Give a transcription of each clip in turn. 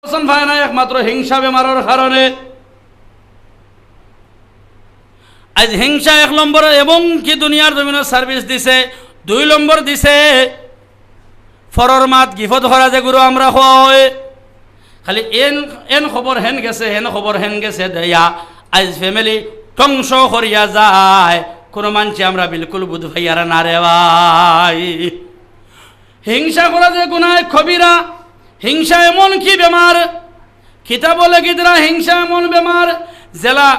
ভাই না একমাত্র হিংসা বেমারের কারণে। আজ হিংসা 1 নম্বর এবং কি দুনিয়ার জমিনে সার্ভিস দিছে। 2 নম্বর দিছে ফরর মাত গিফত করা যে গুরু আমরা হয় খালি এন খবর হেন গেছে হেন খবর হেন গেছে দেয়া আজ ফ্যামিলি ধ্বংস করিয়া যায়। কোনো মানছি আমরা বিলকুল বুধ ভাইয়ারা না রে ভাই। হিংসা করা যে গুনায় কবিরা। হিংসা এমন কি বেমার, কিতাব বলে গিদরা হিংসা এমন বেমার জেলা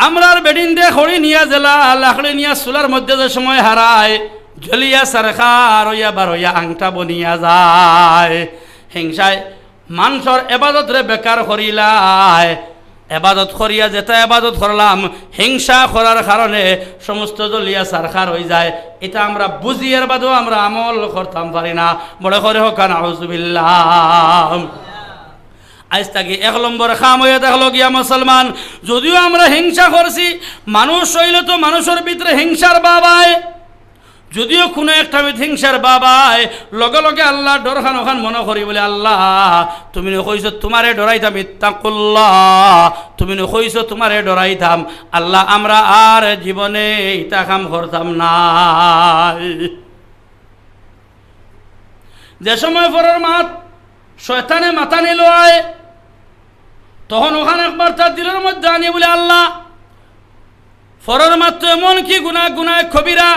আমরার বেডিন দিয়ে খড়ি নিয়া জেলা লাকড়ি নিয়া চুলার মধ্যে যে সময় হারায় জ্বলিয়া সারখার হইয়া বার হইয়া আংটা বনিয়া যায়। হিংসায় মানুষের এবাদত রে বেকার করিলায়। এবাদত করিয়া যেটা এবাদত করলাম হিংসা করার কারণে সমস্ত জ্বলিয়া সারখার হয়ে যায়। এটা আমরা বুঝিয়ার বাদেও আমরা আমল করতাম পারি না। বড় করে হোক নাউজুবিল্লাহ। আজ তাকে 1 নম্বর খাম হয়ে দেখলো গিয়া মুসলমান, যদিও আমরা হিংসা করছি, মানুষ হইলে তো মানুষের ভিতরে হিংসার বাবায়, যদিও কোনো একটা হিংসার বাবায় লগে লগে আল্লাহ ডর খান ওখান মনে করি বলে আল্লাহ তুমি কইছো তোমারে ডরাইতাম, ইত্তাকুল্লাহ তুমি কইছো তোমারে ডরাইতাম। আল্লাহ আমরা আর জীবনে ইটা কাম করতাম না। যে সময় পরের মাত শয়তানে মাথা নিল আয়, তখন ওখানে একবার তার দিলের মধ্যে আনি বলে আল্লাহ ফরের মাত্র এমন কি গুনায় কবিরা।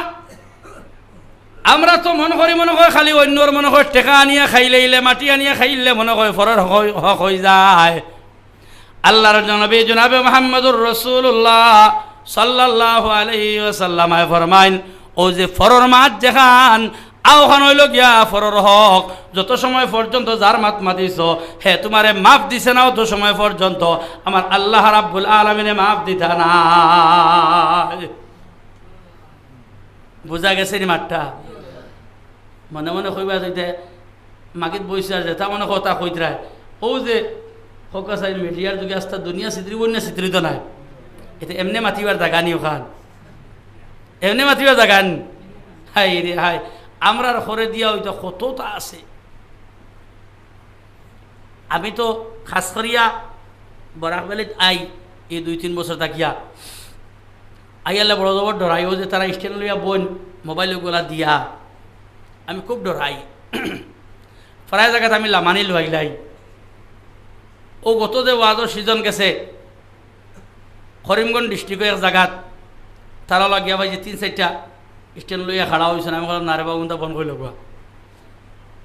আমরা তো মনে করি খালি অন্যর মনে হয় টেকা আনিয়া খাইলে মাটি আনিয়া খাইলে মনে হয় ফরের হক হয়ে যায়। আল্লাহর নবী জনাবে মুহাম্মদুর রাসূলুল্লাহ সাল্লাল্লাহু আলাইহি ওয়াসাল্লাম ফরমাইন, ও যে ফরের মাত যেখান আওখান হইল গিয়া ফরর হক, যত সময় পর্যন্ত যার মাত মাতিছ হে তোমারে মাফ দিছে না, অত সময় পর্যন্ত আমার আল্লাহ রাব্বুল আলামিনে মাফ দিতা না। বুঝা গেছে নি মাঠটা? মনে মনে কইবা যাইতে মাগিত বইছে আর যেটা মনে কথা কইতরায় ও যে ফোকাস আইন মিডিয়ার যুগে আস্তা দুনিয়া চিত্রিব না চিত্রিত নাই। এটা এমনি মাতিবার জাগা নি, ওখান এমনি মাতিবার জাগা নি। হাই রে হাই, আমরার ঘরে দিয়া ওইটা কতটা আছে। আমি তো খাস করিয়া বরাক বেলিত এই 2-3 বছর থাকিয়া আইয়ালে বড় জবর ডরাইও যে তারা স্ট্যান্ড লইয়া বোন মোবাইল গোলা দিয়া আমি খুব ডরাই। প্রায় জায়গাতে আমি লামানি লইলাই। ও গত যে ওয়াজর সিজন গেছে করিমগঞ্জ ডিস্ট্রিক্টের এক জায়গাত তারা লাগিয়া ভাই যে 3-4টা স্ট্যান্ড লইয়া খাড়া হয়েছে। আমি বললাম না রে বাবু ফোন করে লগা।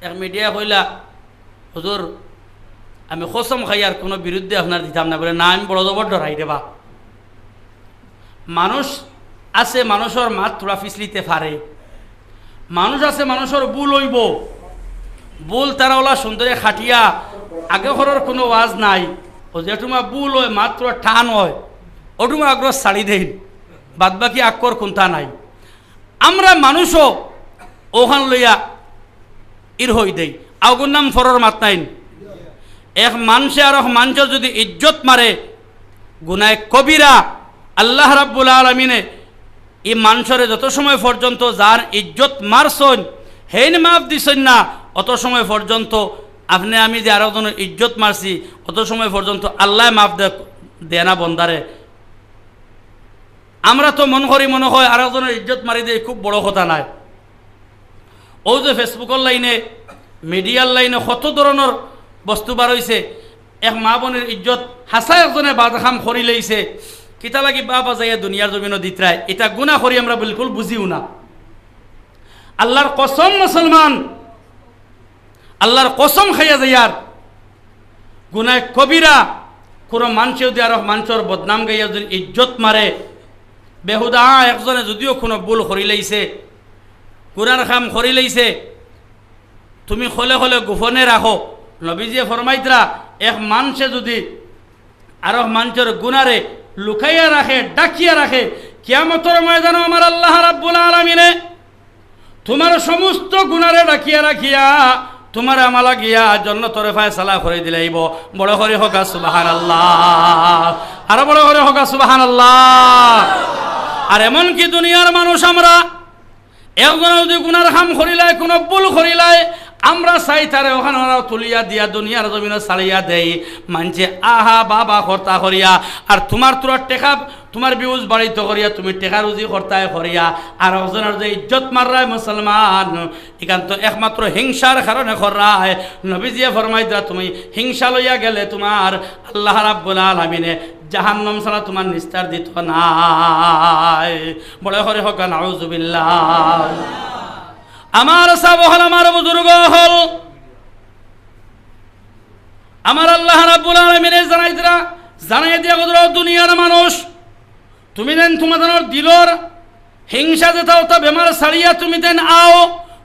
এক মিডিয়া কইলা হুজুর আমি কসম খাই আর কোনো বিরুদ্ধে আপনার দিতাম না। বলে না আমি বড় জবর ডরাই দেবা। মানুষ আছে মানুষের মাত তোরা ফিসলিতে পারে, মানুষ আছে মানুষের ভুল হইব, ভুল তারা ওলা সুন্দরে খাটিয়া আগে ঘরের কোনো ওয়াজ নাই। ও যেটুমা ভুল হয় মাত্র টান হয় ওটুমা আগ্রহ ছাড়ি দেন, বাদ বাকি আকর কোনটা নাই। আমরা মানুষও ওখান লইয়া ইর হই দেই। আগুন নাম ফরর মাত নাইন। এক মানুষে আর এক মানুষের যদি ইজ্জত মারে গুনায় কবিরা। আল্লাহ রাব্বুল আলামিনে এই মানুষের যত সময় পর্যন্ত যার ইজ্জত মারছন হেন মাফ দিছেন না, অত সময় পর্যন্ত আপনি আমি যে আরো জনের ইজ্জত মারছি অত সময় পর্যন্ত আল্লাহ মাফ দেয় না বন্দারে। আমরা তো মনে হয় আর একজনের ইজ্জত মারি দিয়ে খুব বড় কথা নাই। ও যে ফেসবুকের লাইনে মিডিয়ার লাইনে কত ধরনের বস্তু বার হয়েছে। এক মা বোনের ইজ্জত হাসা একজনে বাদখাম করি লইছে, কিতা লাগি বাবা যাইয়া দুনিয়ার জমিনও দিতরায়। এটা গুনাহ করি আমরা বিলকুল বুঝিও না। আল্লাহর কসম মুসলমান, আল্লাহর কসম খাইয়া যাইয়ার গুনাহ কবিরা। কোনো মানুষেও দিয়ে আর মানুষের বদনাম গাইয়া যদি ইজ্জত মারে বেহুদা একজনে যদিও কোনো ভুল করি লাইছে গুনার কাম করি লাইছে তুমি হলে হলে গোপনে রাখো। নবীজিয়ে ফরমাইতরা এক মানুষে যদি আর মানুষের গুনারে লুকাইয়া রাখে ডাকিয়া রাখে কিয়ামতের ময়দানে আমার আল্লাহ রাব্বুল আলামিনে তোমার সমস্ত গুনারে ডাকিয়া রাখিয়া তোমার আমালা গিয়া জান্নাতের ফয়সালা করে দিলাইব। বড় করে হোক সুবহানাল্লাহ, আর বড় করে হোক সুবহানাল্লাহ। আর এমন কি দুনিয়ার মানুষ আমরা একজন যদি গুনার কাম করিলাই কোনো ভুল করিলাই আমরা চাই তারে ওখানে ওরা তুলিয়া দিয়া দুনিয়ার জমিনে ছাড়িয়া দেই মানছে আহা বাবা কর্তা করিয়া আর তোমার তোর টেকা তোমার বিউজ বাড়িতে করিয়া তুমি টেকা রুজি কর্তায় করিয়া আর ওজনের যে ইজ্জত মাররায় মুসলমান এখান তো একমাত্র হিংসার কারণে কররায় নবীজিয়ে ফরমাই দিলা তুমি হিংসা লইয়া গেলে তোমার আল্লাহ রাব্বুল আলামিনে জাহান্নাম ছাড়া তোমার নিস্তার দিত নাই বলে করে হোক নাউজুবিল্লাহ আমার সাব হল আমার বুজুর্গ হল আমার আল্লাহ রাব্বুল আলামিন জানাই দিয়া গদর দুনিয়ার মানুষ তুমি দেন তোমাদের দিলর হিংসা যেটাও তা বেমার ছাড়িয়া তুমি দেন আও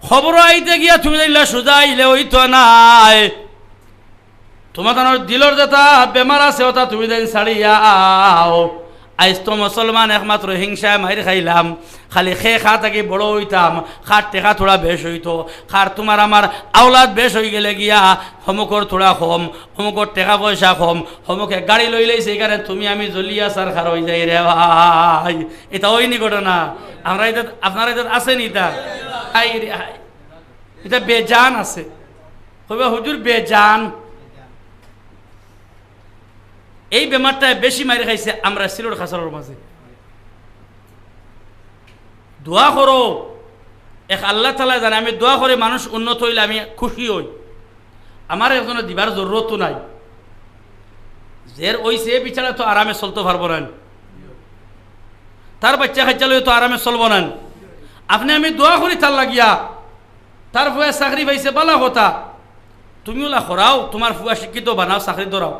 খবর আইতে গিয়া তুমি দিলা সোজা আইলে হইতো নাই তোমাদের দিলর যেটা বেমার আছে ওটা তুমি দেন ছাড়িয়া আও আইস তো মুসলমান একমাত্র হিংসায় মাইর খাইলাম খালি খা থাকি বড় হইতাম খার টেকা থোড়া বেশ হইতো খার তোমার আমার আওলাদ বেশ হয়ে গেলে গিয়া হমুকর থোড়া কম হমুকর টাকা পয়সা কম হমুকে গাড়ি লইলেই সেইখানে তুমি আমি জ্বলিয়া সার খার হয়ে যাই রে ভাই এটা হয়নি ঘটনা আমরা এটা আপনারা এটা আসেনি এটা হাই রে হাই এটা বেজান আছে হবে হুজুর বেজান এই বেমারটায় বেশি মারি খাইছে আমরা সিলোর খাসালোর মাঝে দোয়া করো এক আল্লাহ তাআলা জানে আমি দোয়া করে মানুষ উন্নত হইলে আমি খুশি হই আমার একজনের দিবার জরুরতও নাই জের ওই সে বিচারে তো আরামে চলতে পারবো না তার বাচ্চা খাচ্চা লই তো আরামে চলবো না আপনি আমি দোয়া করি তার লাগিয়া তার ফুয়া চাকরি পাইছে বালা কথা তুমি ওলা করাও তোমার ফুয়া শিক্ষিত বানাও চাকরি ধরাও